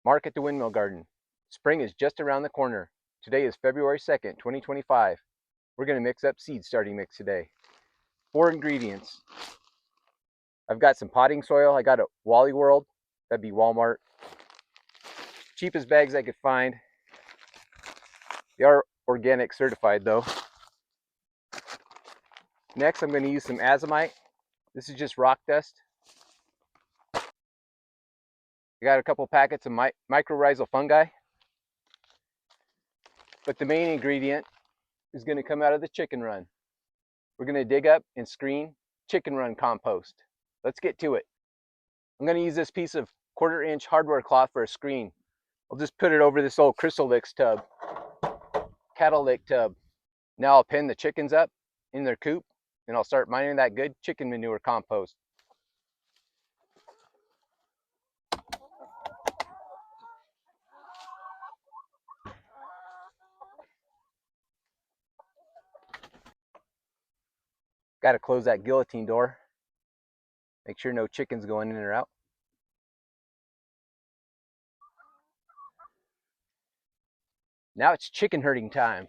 Mark at the Windmill Garden. Spring is just around the corner. Today is February 2nd, 2025. We're going to mix up seed starting mix today. 4 ingredients. I've got some potting soil. I got at Wally World. That'd be Walmart. Cheapest bags I could find. They are organic certified though. Next, I'm going to use some Azomite. This is just rock dust. I got a couple packets of mycorrhizal fungi. But the main ingredient is going to come out of the chicken run. We're going to dig up and screen chicken run compost. Let's get to it. I'm going to use this piece of 1/4 inch hardware cloth for a screen. I'll just put it over this old Crystal Licks tub, cattle lick tub. Now I'll pin the chickens up in their coop and I'll start mining that good chicken manure compost. Got to close that guillotine door. Make sure no chickens going in or out. Now it's chicken herding time.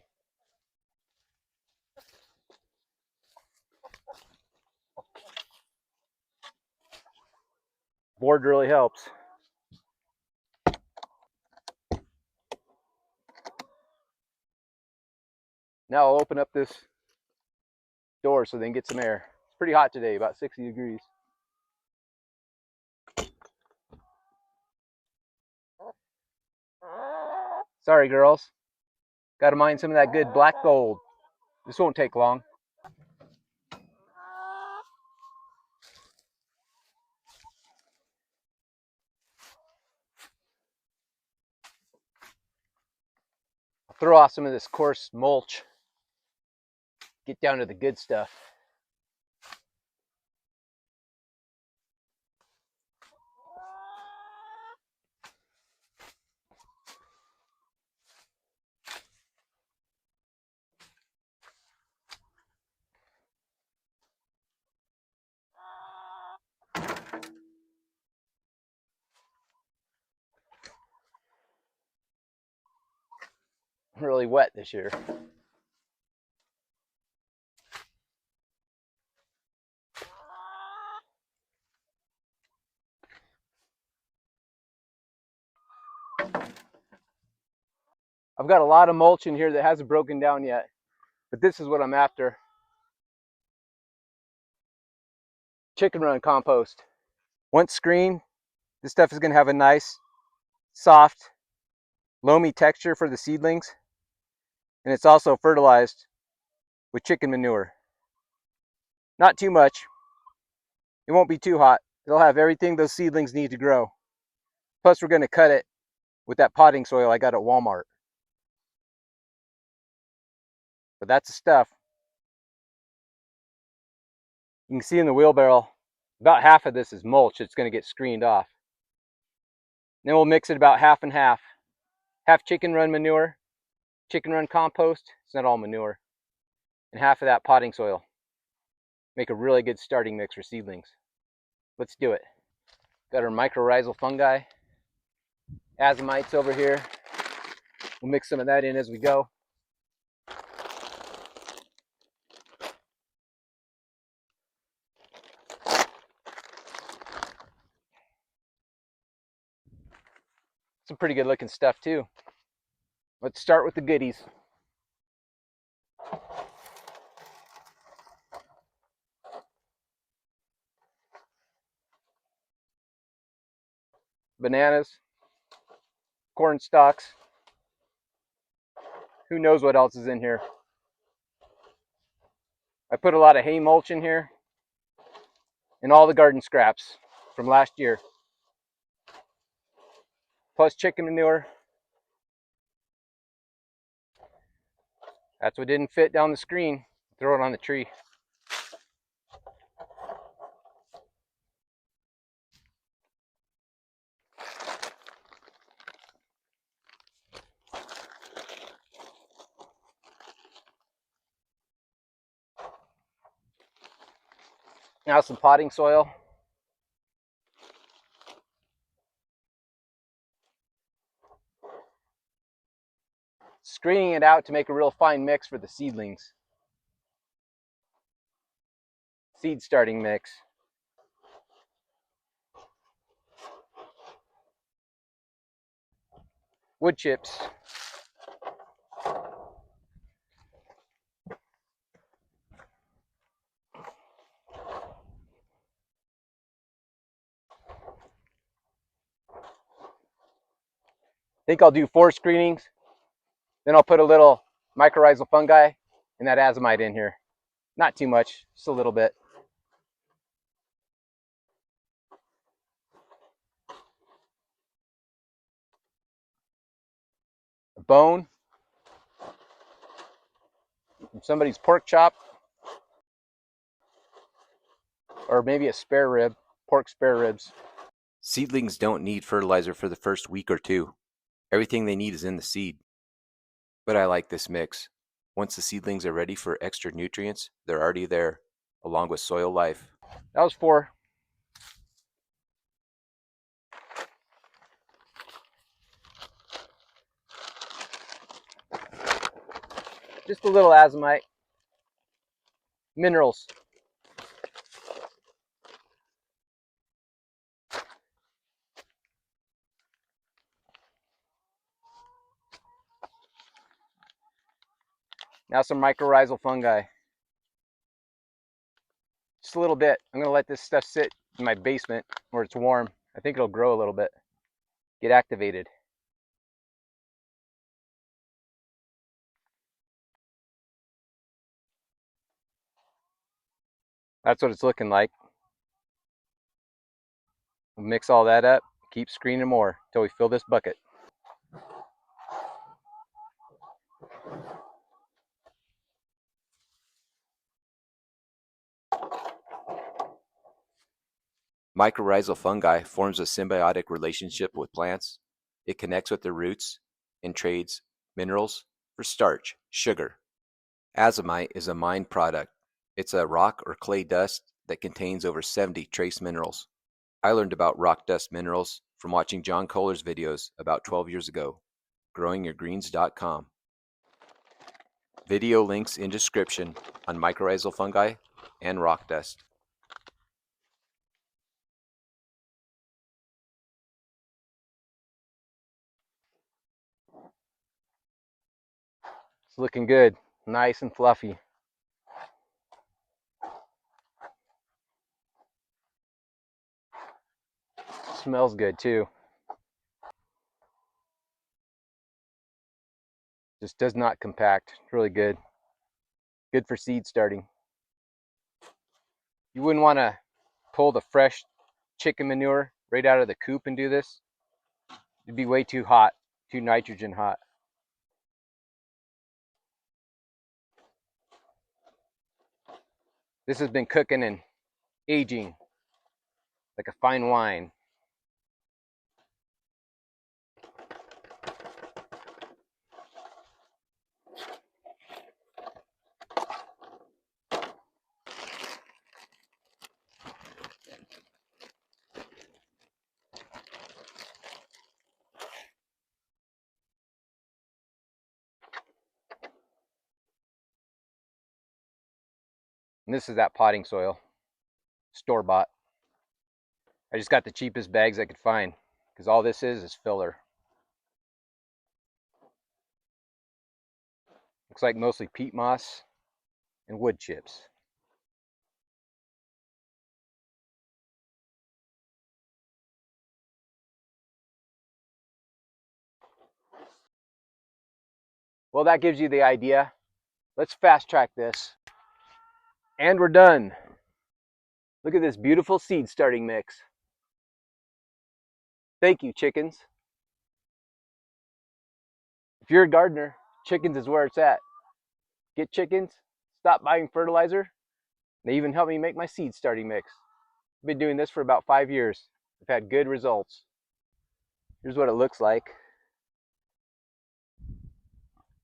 Board really helps. Now I'll open up this door so they can get some air. It's pretty hot today, about 60 degrees. Sorry, girls. Got to mine some of that good black gold. This won't take long. I'll throw off some of this coarse mulch. Get down to the good stuff. Really wet this year. I've got a lot of mulch in here that hasn't broken down yet, but this is what I'm after. Chicken run compost. Once screened, this stuff is going to have a nice, soft, loamy texture for the seedlings, and it's also fertilized with chicken manure. Not too much. It won't be too hot. It'll have everything those seedlings need to grow. Plus, we're going to cut it with that potting soil I got at Walmart. But that's the stuff. You can see in the wheelbarrow, about half of this is mulch. It's going to get screened off. Then we'll mix it about half and half. Half chicken run manure, chicken run compost. It's not all manure. And half of that potting soil. Make a really good starting mix for seedlings. Let's do it. Got our mycorrhizal fungi. Azomites over here. We'll mix some of that in as we go. Some pretty good looking stuff too. Let's start with the goodies. Bananas, corn stalks. Who knows what else is in here? I put a lot of hay mulch in here and all the garden scraps from last year. Plus chicken manure. That's what didn't fit down the screen. Throw it on the tree. Now some potting soil. screening it out to make a real fine mix for the seedlings. Seed starting mix. Wood chips. I think I'll do 4 screenings. Then I'll put a little mycorrhizal fungi and that azomite in here. Not too much, just a little bit. A bone from somebody's pork chop, or maybe a spare rib, pork spare ribs. Seedlings don't need fertilizer for the first week or 2. Everything they need is in the seed. But I like this mix. Once the seedlings are ready for extra nutrients, they're already there, along with soil life. That was 4. Just a little azomite. Minerals. Now some mycorrhizal fungi. Just a little bit. I'm going to let this stuff sit in my basement where it's warm. I think it'll grow a little bit. Get activated. That's what it's looking like. We'll mix all that up. Keep screening more until we fill this bucket. Mycorrhizal fungi forms a symbiotic relationship with plants. It connects with their roots and trades minerals for starch, sugar. Azomite is a mined product. It's a rock or clay dust that contains over 70 trace minerals. I learned about rock dust minerals from watching John Kohler's videos about 12 years ago. growingyourgreens.com. Video links in description on mycorrhizal fungi and rock dust. It's looking good, nice and fluffy. Smells good too. Just does not compact. It's really good. Good for seed starting. You wouldn't want to pull the fresh chicken manure right out of the coop and do this. It'd be way too hot, too nitrogen hot. This has been cooking and aging like a fine wine. And this is that potting soil, store-bought. I just got the cheapest bags I could find because all this is filler. Looks like mostly peat moss and wood chips. Well, that gives you the idea. Let's fast track this. And we're done. Look at this beautiful seed starting mix. Thank you, chickens. If you're a gardener, chickens is where it's at. Get chickens, stop buying fertilizer. They even help me make my seed starting mix. I've been doing this for about 5 years. I've had good results. Here's what it looks like.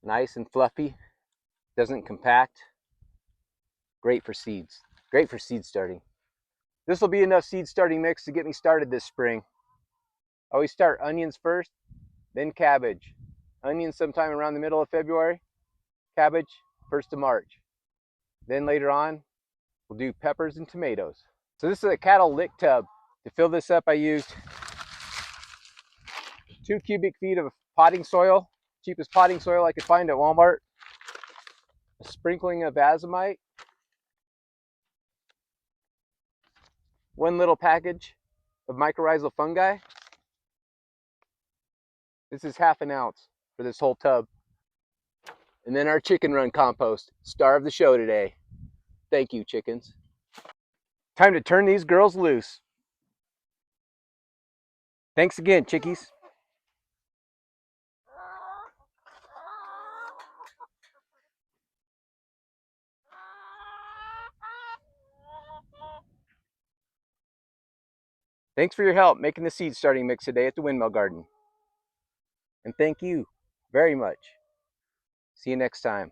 Nice and fluffy. Doesn't compact. Great for seeds. Great for seed starting. This will be enough seed starting mix to get me started this spring. I always start onions first, then cabbage. onions sometime around the middle of February, cabbage 1st of March. Then later on, we'll do peppers and tomatoes. So this is a cattle lick tub. To fill this up, I used 2 cubic feet of potting soil, cheapest potting soil I could find at Walmart, a sprinkling of Azomite, 1 little package of mycorrhizal fungi. This is ½ an ounce for this whole tub. And then our chicken run compost, star of the show today. Thank you, chickens. Time to turn these girls loose. Thanks again, chickies. Thanks for your help making the seed starting mix today at the Windmill Garden. And thank you very much. See you next time.